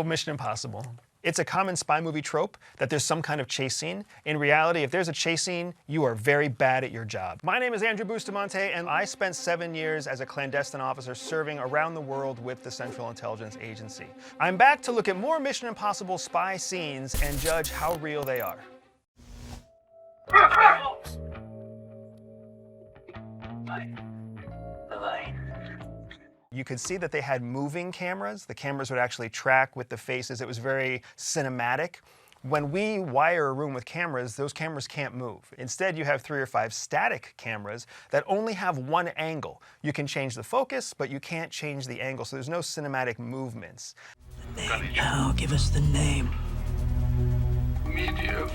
Mission Impossible. It's a common spy movie trope that there's some kind of chase scene. In reality, if there's a chase scene, you are very bad at your job. My name is Andrew Bustamante, and I spent 7 years as a clandestine officer serving around the world with the Central Intelligence Agency. I'm back to look at more Mission Impossible spy scenes and judge how real they are. You could see that they had moving cameras. The cameras would actually track with the faces. It was very cinematic. When we wire a room with cameras, those cameras can't move. Instead, you have 3 or 5 static cameras that only have one angle. You can change the focus, but you can't change the angle, so there's no cinematic movements. The name now, give us the name. Medvedev.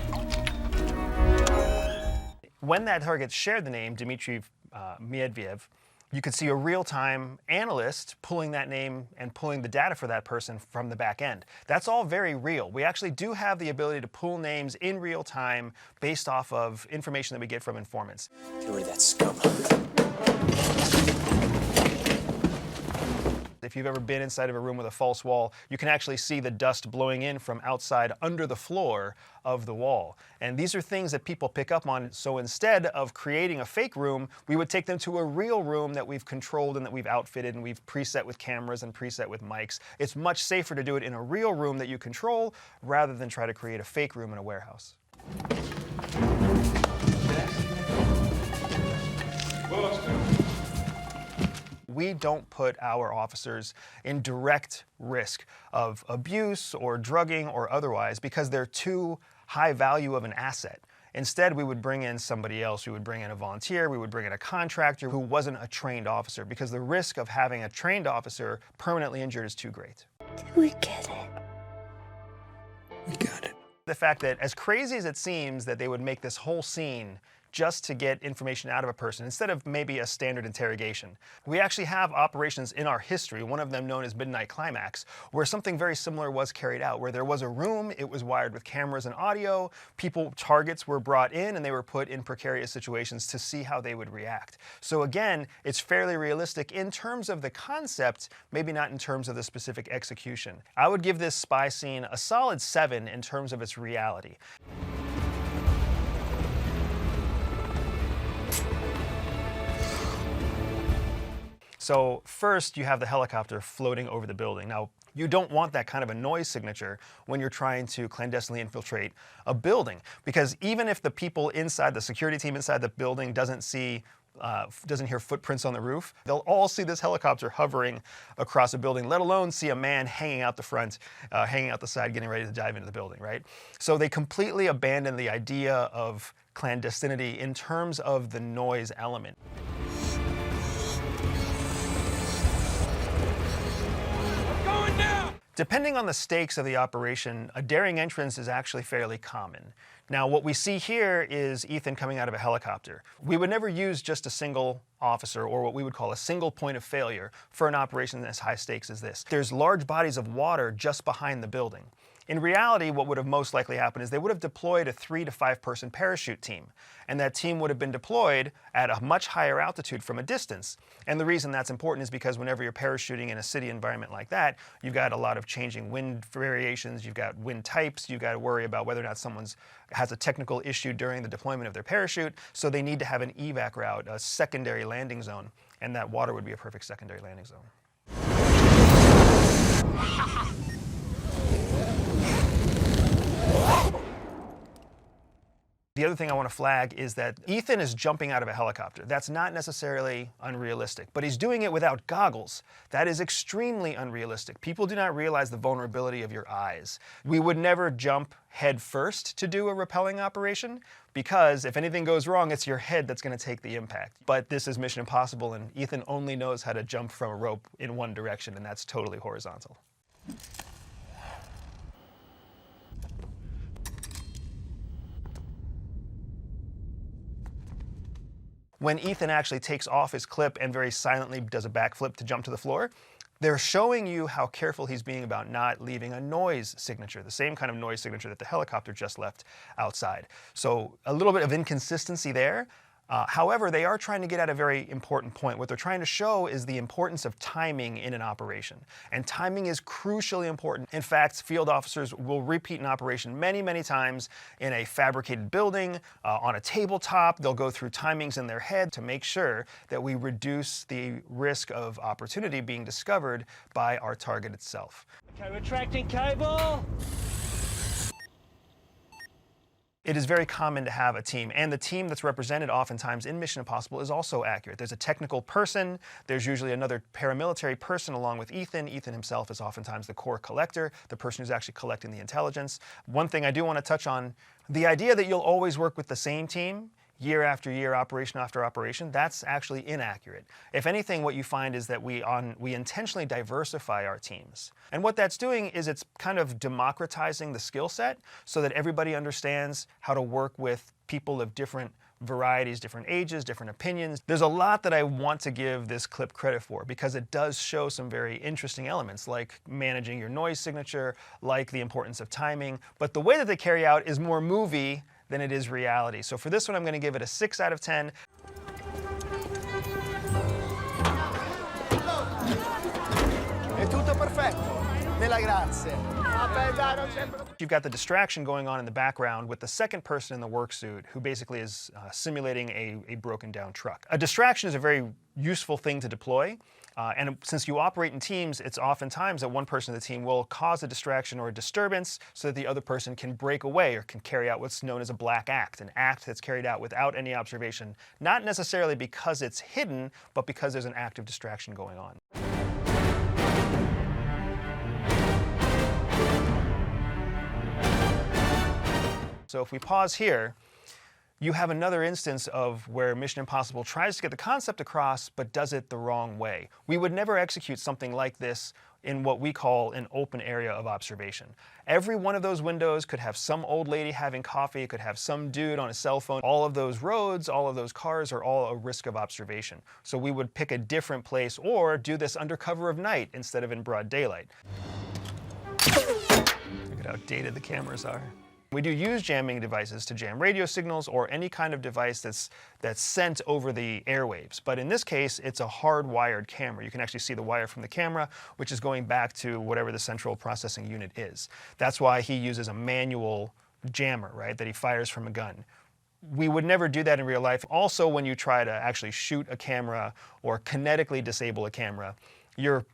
When that target shared the name, Dmitry Medvedev, you could see a real-time analyst pulling that name and pulling the data for that person from the back end. That's all very real. We actually do have the ability to pull names in real time based off of information that we get from informants. Get rid of that scum. If you've ever been inside of a room with a false wall, you can actually see the dust blowing in from outside under the floor of the wall. And these are things that people pick up on. So instead of creating a fake room, we would take them to a real room that we've controlled and that we've outfitted and we've preset with cameras and preset with mics. It's much safer to do it in a real room that you control rather than try to create a fake room in a warehouse. We don't put our officers in direct risk of abuse or drugging or otherwise because they're too high value of an asset. Instead, we would bring in somebody else. We would bring in a volunteer. We would bring in a contractor who wasn't a trained officer because the risk of having a trained officer permanently injured is too great. Did we get it? We got it. The fact that, as crazy as it seems that they would make this whole scene just to get information out of a person instead of maybe a standard interrogation. We actually have operations in our history, one of them known as Midnight Climax, where something very similar was carried out, where there was a room, it was wired with cameras and audio, targets were brought in and they were put in precarious situations to see how they would react. So again, it's fairly realistic in terms of the concept, maybe not in terms of the specific execution. I would give this spy scene a solid 7 in terms of its reality. So first, you have the helicopter floating over the building. Now, you don't want that kind of a noise signature when you're trying to clandestinely infiltrate a building, because even if the people inside, the security team inside the building doesn't hear footprints on the roof, they'll all see this helicopter hovering across a building, let alone see a man hanging out the front, hanging out the side, getting ready to dive into the building, right? So they completely abandon the idea of clandestinity in terms of the noise element. Depending on the stakes of the operation, a daring entrance is actually fairly common. Now, what we see here is Ethan coming out of a helicopter. We would never use just a single officer, or what we would call a single point of failure, for an operation as high stakes as this. There's large bodies of water just behind the building. In reality, what would have most likely happened is they would have deployed a 3 to 5 person parachute team, and that team would have been deployed at a much higher altitude from a distance. And the reason that's important is because whenever you're parachuting in a city environment like that, you've got a lot of changing wind variations, you've got wind types, you've got to worry about whether or not someone has a technical issue during the deployment of their parachute, so they need to have an evac route, a secondary landing zone, and that water would be a perfect secondary landing zone. The other thing I want to flag is that Ethan is jumping out of a helicopter. That's not necessarily unrealistic, but he's doing it without goggles. That is extremely unrealistic. People do not realize the vulnerability of your eyes. We would never jump head first to do a rappelling operation because if anything goes wrong, it's your head that's going to take the impact. But this is Mission Impossible, and Ethan only knows how to jump from a rope in one direction, and that's totally horizontal. When Ethan actually takes off his clip and very silently does a backflip to jump to the floor, they're showing you how careful he's being about not leaving a noise signature, the same kind of noise signature that the helicopter just left outside. So a little bit of inconsistency there. However, they are trying to get at a very important point. What they're trying to show is the importance of timing in an operation. And timing is crucially important. In fact, field officers will repeat an operation many, many times in a fabricated building, on a tabletop. They'll go through timings in their head to make sure that we reduce the risk of opportunity being discovered by our target itself. Okay, retracting cable. It is very common to have a team, and the team that's represented oftentimes in Mission Impossible is also accurate. There's a technical person, there's usually another paramilitary person along with Ethan. Ethan himself is oftentimes the core collector, the person who's actually collecting the intelligence. One thing I do want to touch on, the idea that you'll always work with the same team year after year, operation after operation, that's actually inaccurate. If anything, what you find is that we intentionally diversify our teams. And what that's doing is it's kind of democratizing the skill set so that everybody understands how to work with people of different varieties, different ages, different opinions. There's a lot that I want to give this clip credit for because it does show some very interesting elements like managing your noise signature, like the importance of timing, but the way that they carry out is more movie than it is reality. So for this one, I'm going to give it a 6 out of 10. È tutto perfetto, nella grazia. You've got the distraction going on in the background with the second person in the work suit who basically is simulating a broken down truck. A distraction is a very useful thing to deploy. And since you operate in teams, it's oftentimes that one person of the team will cause a distraction or a disturbance so that the other person can break away or can carry out what's known as a black act, an act that's carried out without any observation, not necessarily because it's hidden, but because there's an active distraction going on. So if we pause here, you have another instance of where Mission Impossible tries to get the concept across, but does it the wrong way. We would never execute something like this in what we call an open area of observation. Every one of those windows could have some old lady having coffee, could have some dude on a cell phone. All of those roads, all of those cars are all a risk of observation. So we would pick a different place or do this under cover of night instead of in broad daylight. Look at how dated the cameras are. We do use jamming devices to jam radio signals or any kind of device that's sent over the airwaves. But in this case, it's a hardwired camera. You can actually see the wire from the camera, which is going back to whatever the central processing unit is. That's why he uses a manual jammer, right, that he fires from a gun. We would never do that in real life. Also, when you try to actually shoot a camera or kinetically disable a camera, you're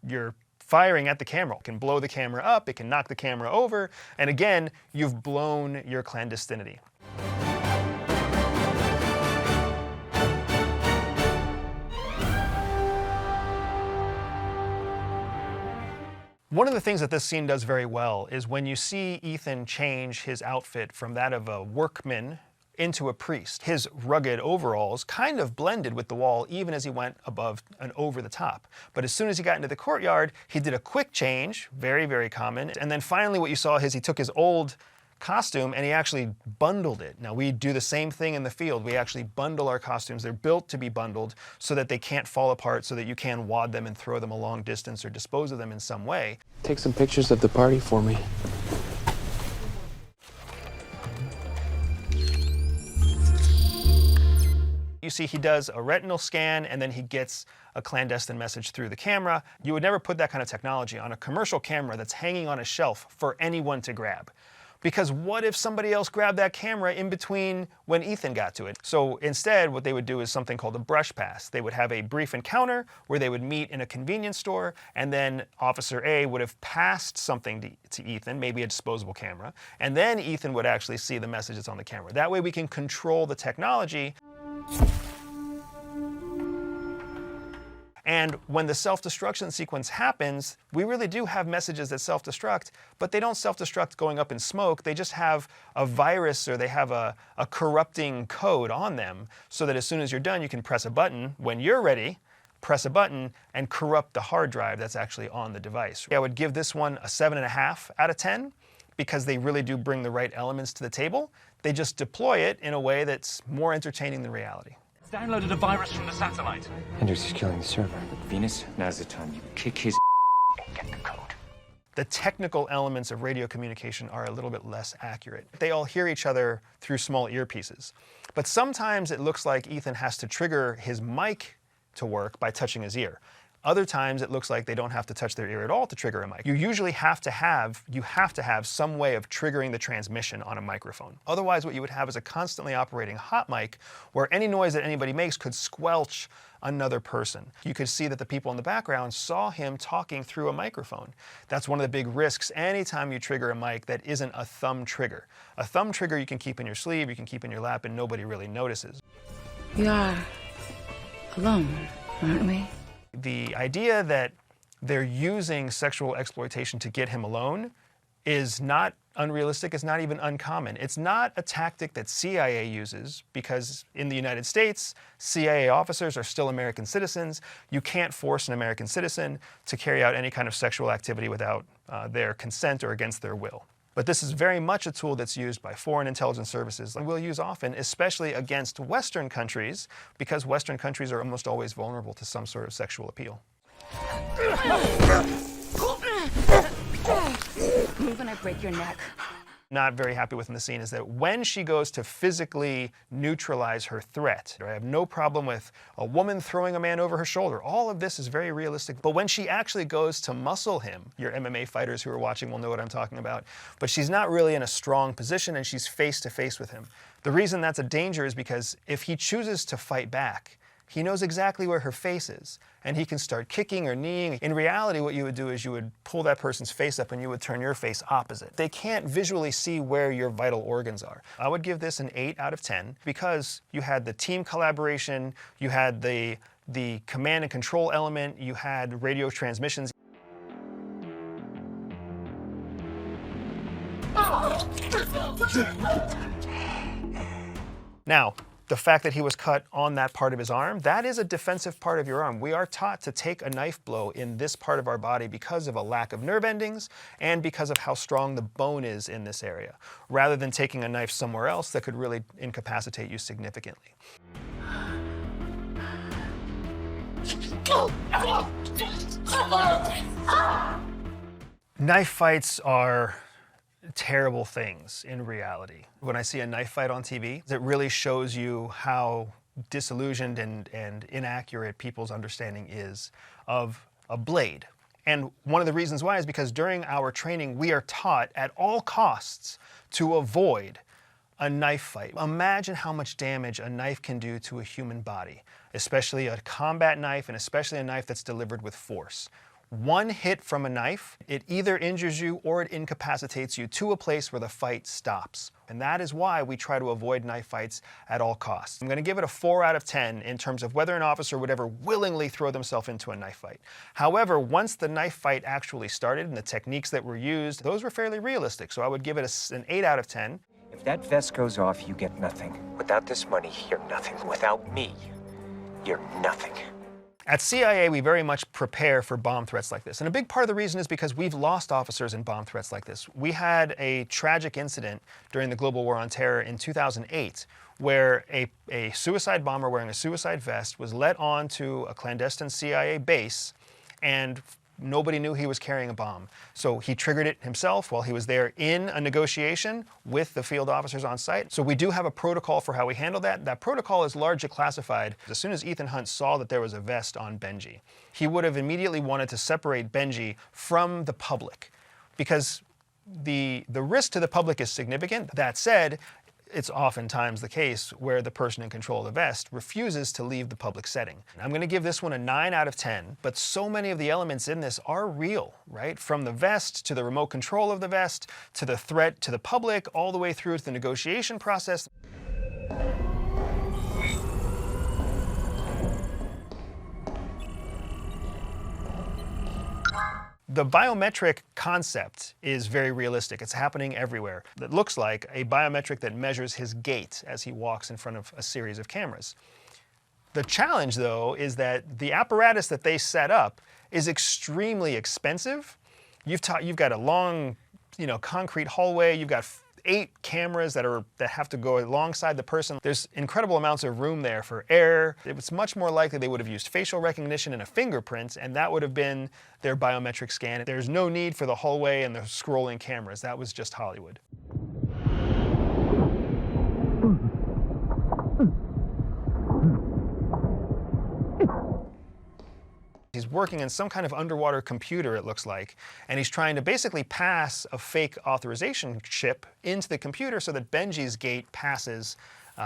firing at the camera. It can blow the camera up, it can knock the camera over, and again, you've blown your clandestinity. One of the things that this scene does very well is when you see Ethan change his outfit from that of a workman into a priest. His rugged overalls kind of blended with the wall even as he went above and over the top. But as soon as he got into the courtyard, he did a quick change, very, very common. And then finally what you saw is he took his old costume and he actually bundled it. Now we do the same thing in the field. We actually bundle our costumes. They're built to be bundled so that they can't fall apart, so that you can wad them and throw them a long distance or dispose of them in some way. Take some pictures of the party for me. You see he does a retinal scan and then he gets a clandestine message through the camera. You would never put that kind of technology on a commercial camera that's hanging on a shelf for anyone to grab. Because what if somebody else grabbed that camera in between when Ethan got to it? So instead, what they would do is something called a brush pass. They would have a brief encounter where they would meet in a convenience store, and then Officer A would have passed something to Ethan, maybe a disposable camera, and then Ethan would actually see the message that's on the camera. That way we can control the technology. And when the self-destruction sequence happens, we really do have messages that self-destruct, but they don't self-destruct going up in smoke. They just have a virus or they have a corrupting code on them so that as soon as you're done, you can press a button. When you're ready, press a button and corrupt the hard drive that's actually on the device. I would give this one a 7.5 out of 10 because they really do bring the right elements to the table. They just deploy it in a way that's more entertaining than reality. Downloaded a virus from the satellite. Andrew's just killing the server. Venus, now's the time you kick his and get the code. the technical elements of radio communication are a little bit less accurate. They all hear each other through small earpieces. But sometimes it looks like Ethan has to trigger his mic to work by touching his ear. Other times it looks like they don't have to touch their ear at all to trigger a mic. You usually have to have some way of triggering the transmission on a microphone. Otherwise what you would have is a constantly operating hot mic where any noise that anybody makes could squelch another person. You could see that the people in the background saw him talking through a microphone. That's one of the big risks anytime you trigger a mic that isn't a thumb trigger. A thumb trigger you can keep in your sleeve, you can keep in your lap, and nobody really notices. We are alone, aren't we? The idea that they're using sexual exploitation to get him alone is not unrealistic, it's not even uncommon. It's not a tactic that CIA uses because in the United States, CIA officers are still American citizens. You can't force an American citizen to carry out any kind of sexual activity without their consent or against their will. But this is very much a tool that's used by foreign intelligence services and will use often, especially against Western countries, because Western countries are almost always vulnerable to some sort of sexual appeal. Move and I break your neck. Not very happy with in the scene is that when she goes to physically neutralize her threat, I have no problem with a woman throwing a man over her shoulder. All of this is very realistic. But when she actually goes to muscle him, your MMA fighters who are watching will know what I'm talking about, but she's not really in a strong position and she's face to face with him. The reason that's a danger is because if he chooses to fight back, he knows exactly where her face is, and he can start kicking or kneeing. In reality, what you would do is you would pull that person's face up and you would turn your face opposite. They can't visually see where your vital organs are. I would give this an 8 out of 10 because you had the team collaboration, you had the command and control element, you had radio transmissions. Now, the fact that he was cut on that part of his arm, that is a defensive part of your arm. We are taught to take a knife blow in this part of our body because of a lack of nerve endings and because of how strong the bone is in this area, rather than taking a knife somewhere else that could really incapacitate you significantly. Knife fights are terrible things in reality. When I see a knife fight on TV, it really shows you how disillusioned and inaccurate people's understanding is of a blade. And one of the reasons why is because during our training, we are taught at all costs to avoid a knife fight. Imagine how much damage a knife can do to a human body, especially a combat knife and especially a knife that's delivered with force. One hit from a knife, it either injures you or it incapacitates you to a place where the fight stops. And that is why we try to avoid knife fights at all costs. I'm going to give it a 4 out of 10 in terms of whether an officer would ever willingly throw themselves into a knife fight. However, once the knife fight actually started and the techniques that were used, those were fairly realistic. So I would give it an 8 out of 10. If that vest goes off, you get nothing. Without this money, you're nothing. Without me, you're nothing. At CIA, we very much prepare for bomb threats like this. And a big part of the reason is because we've lost officers in bomb threats like this. We had a tragic incident during the global war on terror in 2008 where a suicide bomber wearing a suicide vest was let onto a clandestine CIA base and nobody knew he was carrying a bomb. So he triggered it himself while he was there in a negotiation with the field officers on site. So we do have a protocol for how we handle that. That protocol is largely classified. As soon as Ethan Hunt saw that there was a vest on Benji, he would have immediately wanted to separate Benji from the public because the risk to the public is significant. That said, it's oftentimes the case where the person in control of the vest refuses to leave the public setting. I'm going to give this one a 9 out of 10, but so many of the elements in this are real, right? From the vest to the remote control of the vest, to the threat to the public, all the way through to the negotiation process. The biometric concept is very realistic. It's happening everywhere. It looks like a biometric that measures his gait as he walks in front of a series of cameras. The challenge, though, is that the apparatus that they set up is extremely expensive. You've got a long, concrete hallway. You've got 8 cameras that have to go alongside the person. There's incredible amounts of room there for error. It was much more likely they would have used facial recognition and a fingerprint, and that would have been their biometric scan. There's no need for the hallway and the scrolling cameras. That was just Hollywood. He's working in some kind of underwater computer, it looks like, and he's trying to basically pass a fake authorization chip into the computer so that Benji's gate passes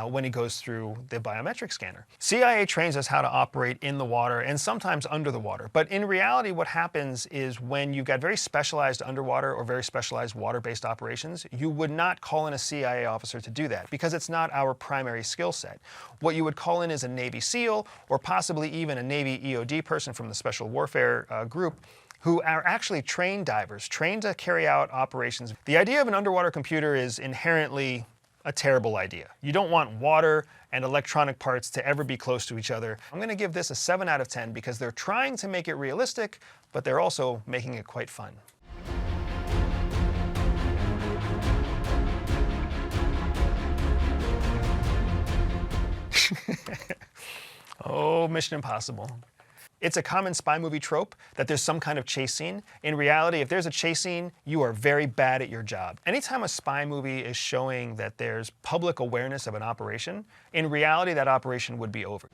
when he goes through the biometric scanner. CIA trains us how to operate in the water and sometimes under the water. But in reality, what happens is when you've got very specialized underwater or very specialized water-based operations, you would not call in a CIA officer to do that because it's not our primary skill set. What you would call in is a Navy SEAL or possibly even a Navy EOD person from the Special Warfare group who are actually trained divers, trained to carry out operations. The idea of an underwater computer is inherently a terrible idea. You don't want water and electronic parts to ever be close to each other. I'm going to give this a 7 out of 10 because they're trying to make it realistic, but they're also making it quite fun. Oh, Mission Impossible. It's a common spy movie trope that there's some kind of chase scene. In reality, if there's a chase scene, you are very bad at your job. Anytime a spy movie is showing that there's public awareness of an operation, in reality, that operation would be over.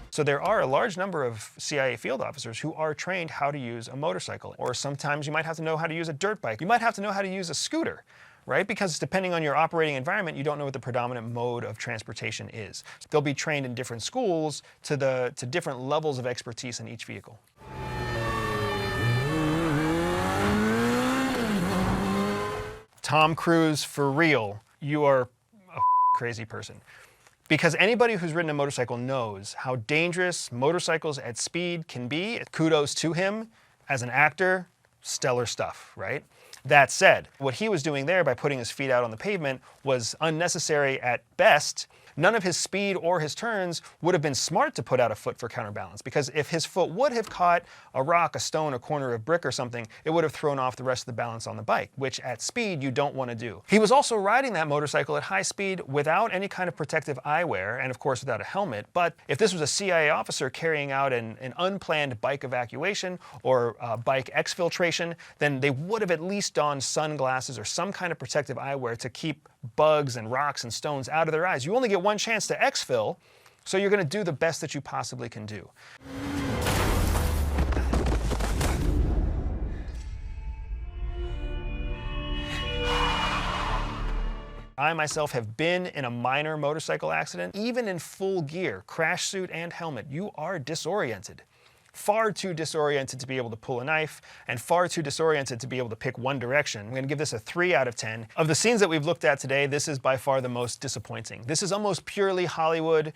So there are a large number of CIA field officers who are trained how to use a motorcycle. Or sometimes you might have to know how to use a dirt bike. You might have to know how to use a scooter. Right? Because depending on your operating environment, you don't know what the predominant mode of transportation is. They'll be trained in different schools to different levels of expertise in each vehicle. Tom Cruise, for real, you are a crazy person. Because anybody who's ridden a motorcycle knows how dangerous motorcycles at speed can be. Kudos to him as an actor, stellar stuff, right? That said, what he was doing there by putting his feet out on the pavement was unnecessary at best. None of his speed or his turns would have been smart to put out a foot for counterbalance, because if his foot would have caught a rock, a stone, a corner of brick or something, it would have thrown off the rest of the balance on the bike, which at speed you don't want to do. He was also riding that motorcycle at high speed without any kind of protective eyewear, and of course without a helmet. But if this was a CIA officer carrying out an unplanned bike evacuation or bike exfiltration, then they would have at least donned sunglasses or some kind of protective eyewear to keep bugs and rocks and stones out of their eyes. You only get one chance to exfil, so you're going to do the best that you possibly can do. I myself have been in a minor motorcycle accident. Even in full gear, crash suit and helmet, you are disoriented. Far too disoriented to be able to pull a knife, and far too disoriented to be able to pick one direction. I'm going to give this a 3 out of 10. Of the scenes that we've looked at today, this is by far the most disappointing. This is almost purely Hollywood.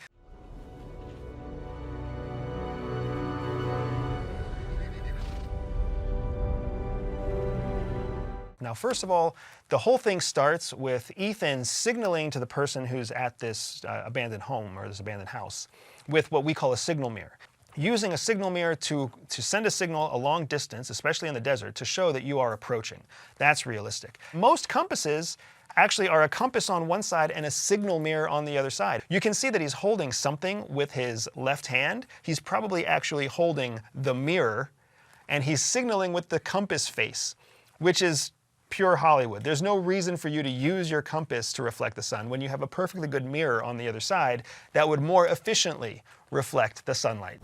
Now, first of all, the whole thing starts with Ethan signaling to the person who's at this abandoned home or this abandoned house with what we call a signal mirror. Using a signal mirror to send a signal a long distance, especially in the desert, to show that you are approaching. That's realistic. Most compasses actually are a compass on one side and a signal mirror on the other side. You can see that he's holding something with his left hand. He's probably actually holding the mirror, and he's signaling with the compass face, which is pure Hollywood. There's no reason for you to use your compass to reflect the sun when you have a perfectly good mirror on the other side that would more efficiently reflect the sunlight.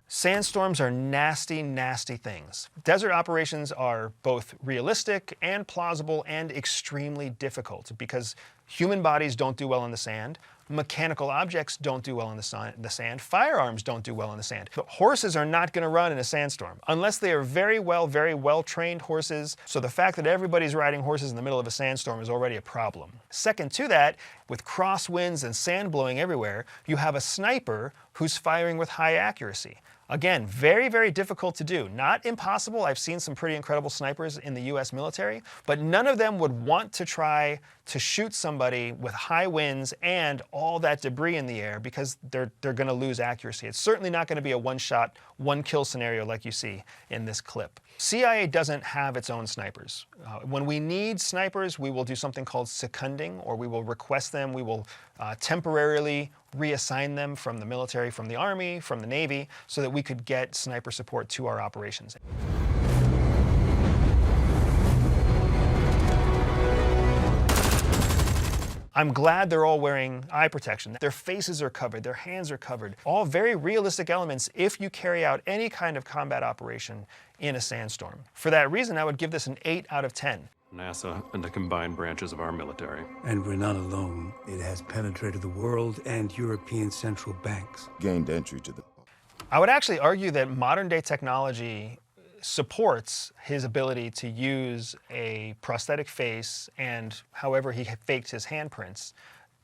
Sandstorms are nasty, nasty things. Desert operations are both realistic and plausible and extremely difficult because human bodies don't do well in the sand. Mechanical objects don't do well in the sand. Firearms don't do well in the sand. But horses are not going to run in a sandstorm unless they are very well trained horses. So the fact that everybody's riding horses in the middle of a sandstorm is already a problem. Second to that, with crosswinds and sand blowing everywhere, you have a sniper who's firing with high accuracy. Again, very, very difficult to do. Not impossible. I've seen some pretty incredible snipers in the US military, but none of them would want to try to shoot somebody with high winds and all that debris in the air because they're going to lose accuracy. It's certainly not going to be a one-shot, one-kill scenario like you see in this clip. CIA doesn't have its own snipers. When we need snipers, we will do something called seconding, or we will request them. We will temporarily reassign them from the military, from the Army, from the Navy, so that we could get sniper support to our operations. I'm glad they're all wearing eye protection. Their faces are covered, their hands are covered. All very realistic elements if you carry out any kind of combat operation in a sandstorm. For that reason, I would give this an 8 out of 10. NASA and the combined branches of our military. And we're not alone. It has penetrated the world and European central banks. Gained entry to the... I would actually argue that modern day technology supports his ability to use a prosthetic face and however he faked his handprints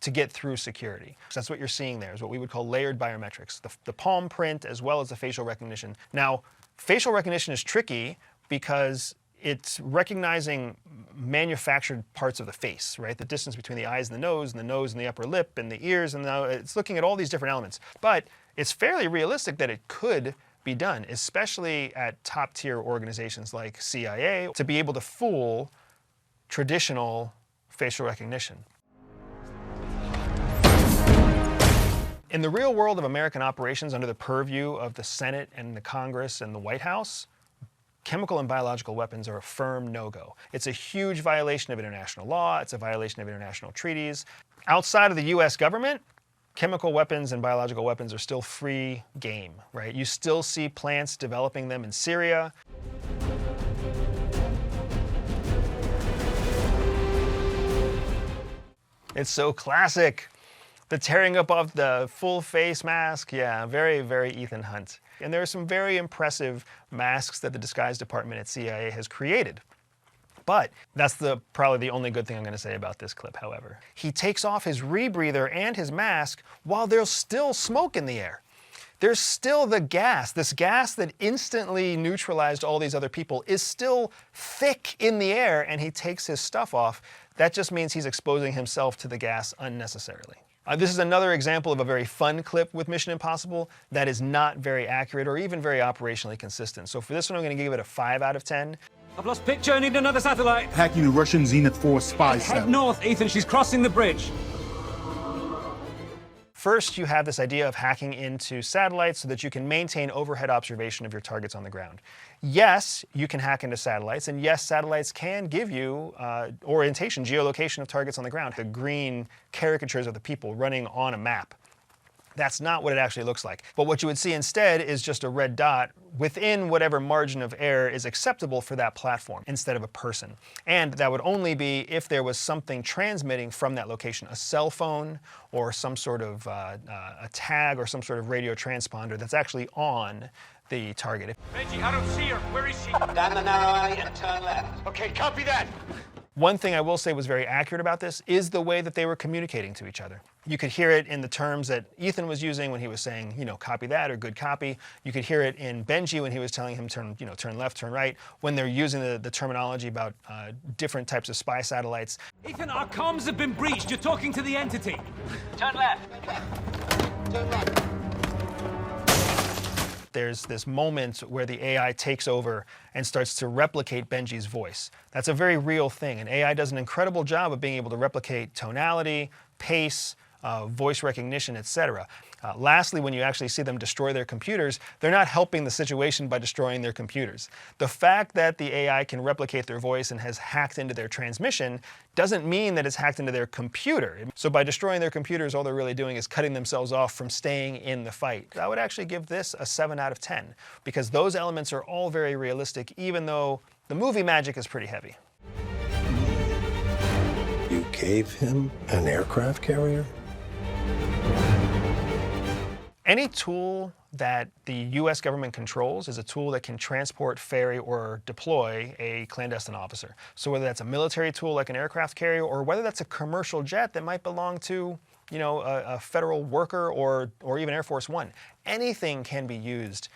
to get through security. So that's what you're seeing there, is what we would call layered biometrics, the palm print as well as the facial recognition. Now, facial recognition is tricky because it's recognizing manufactured parts of the face, right? The distance between the eyes and the nose and the upper lip and the ears, and it's looking at all these different elements. But it's fairly realistic that it could be done, especially at top-tier organizations like CIA, to be able to fool traditional facial recognition. In the real world of American operations under the purview of the Senate and the Congress and the White House, chemical and biological weapons are a firm no-go. It's a huge violation of international law. It's a violation of international treaties. Outside of the US government, chemical weapons and biological weapons are still free game, right? You still see plants developing them in Syria. It's so classic. The tearing up of the full face mask, yeah, very, very Ethan Hunt. And there are some very impressive masks that the disguise department at CIA has created. But that's probably the only good thing I'm going to say about this clip, however. He takes off his rebreather and his mask while there's still smoke in the air. There's still the gas. This gas that instantly neutralized all these other people is still thick in the air, and he takes his stuff off. That just means he's exposing himself to the gas unnecessarily. This is another example of a very fun clip with Mission Impossible that is not very accurate or even very operationally consistent. So for this one, I'm going to give it a 5 out of 10. I've lost picture, need another satellite. Hacking the Russian Zenith 4 spy cell. Head north, Ethan, she's crossing the bridge. First, you have this idea of hacking into satellites so that you can maintain overhead observation of your targets on the ground. Yes, you can hack into satellites, and yes, satellites can give you orientation, geolocation of targets on the ground. The green caricatures of the people running on a map. That's not what it actually looks like. But what you would see instead is just a red dot within whatever margin of error is acceptable for that platform instead of a person. And that would only be if there was something transmitting from that location, a cell phone or some sort of a tag or some sort of radio transponder that's actually on the target. Benji, I don't see her. Where is she? Down the narrow alley and turn left. Okay, copy that. One thing I will say was very accurate about this is the way that they were communicating to each other. You could hear it in the terms that Ethan was using when he was saying, you know, copy that or good copy. You could hear it in Benji when he was telling him turn left, turn right, when they're using the terminology about different types of spy satellites. Ethan, our comms have been breached. You're talking to the entity. Turn left. Turn right. There's this moment where the AI takes over and starts to replicate Benji's voice. That's a very real thing, and AI does an incredible job of being able to replicate tonality, pace, voice recognition, etc. Lastly, when you actually see them destroy their computers, they're not helping the situation by destroying their computers. The fact that the AI can replicate their voice and has hacked into their transmission doesn't mean that it's hacked into their computer. So by destroying their computers, all they're really doing is cutting themselves off from staying in the fight. I would actually give this a 7 out of 10, because those elements are all very realistic, even though the movie magic is pretty heavy. You gave him an aircraft carrier? Any tool that the US government controls is a tool that can transport, ferry, or deploy a clandestine officer. So whether that's a military tool like an aircraft carrier, or whether that's a commercial jet that might belong to a federal worker or even Air Force One. Anything can be used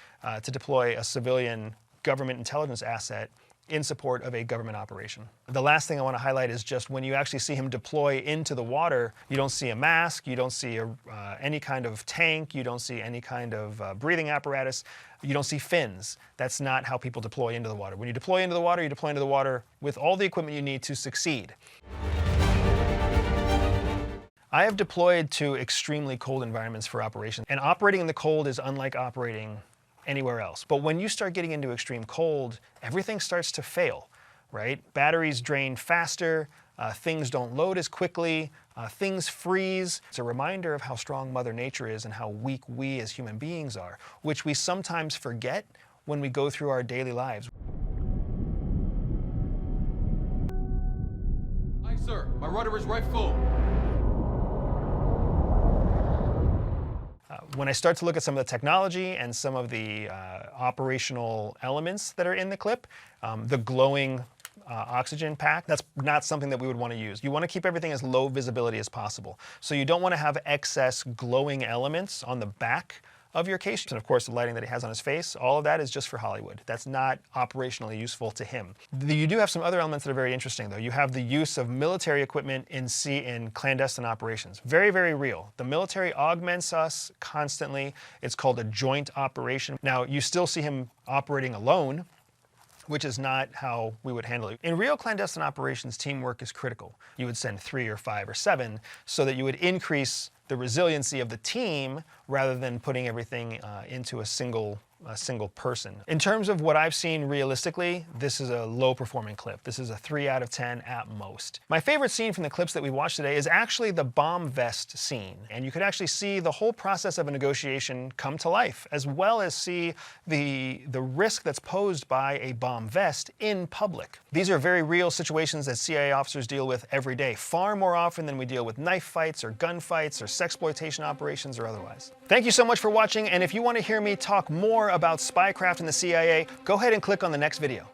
to deploy a civilian government intelligence asset in support of a government operation. The last thing I want to highlight is just when you actually see him deploy into the water, you don't see a mask, you don't see any kind of tank, you don't see any kind of breathing apparatus, you don't see fins. That's not how people deploy into the water. When you deploy into the water, you deploy into the water with all the equipment you need to succeed. I have deployed to extremely cold environments for operations, and operating in the cold is unlike operating anywhere else. But when you start getting into extreme cold, everything starts to fail, right? Batteries drain faster, things don't load as quickly, things freeze. It's a reminder of how strong Mother Nature is and how weak we as human beings are, which we sometimes forget when we go through our daily lives. Aye, sir. My rudder is right full. When I start to look at some of the technology and some of the operational elements that are in the clip, the glowing oxygen pack, that's not something that we would want to use. You want to keep everything as low visibility as possible. So you don't want to have excess glowing elements on the back of your case. And of course, the lighting that he has on his face, all of that is just for Hollywood. That's not operationally useful to him. You do have some other elements that are very interesting, though. You have the use of military equipment in clandestine operations. Very, very real. The military augments us constantly. It's called a joint operation. Now, you still see him operating alone, which is not how we would handle it. In real clandestine operations, teamwork is critical. You would send 3 or 5 or 7 so that you would increase the resiliency of the team rather than putting everything into a single person. In terms of what I've seen realistically, this is a low performing clip. This is a 3 out of 10 at most. My favorite scene from the clips that we watched today is actually the bomb vest scene. And you could actually see the whole process of a negotiation come to life, as well as see the risk that's posed by a bomb vest in public. These are very real situations that CIA officers deal with every day, far more often than we deal with knife fights or gunfights or sexploitation operations or otherwise. Thank you so much for watching, and if you want to hear me talk more about spycraft in the CIA, go ahead and click on the next video.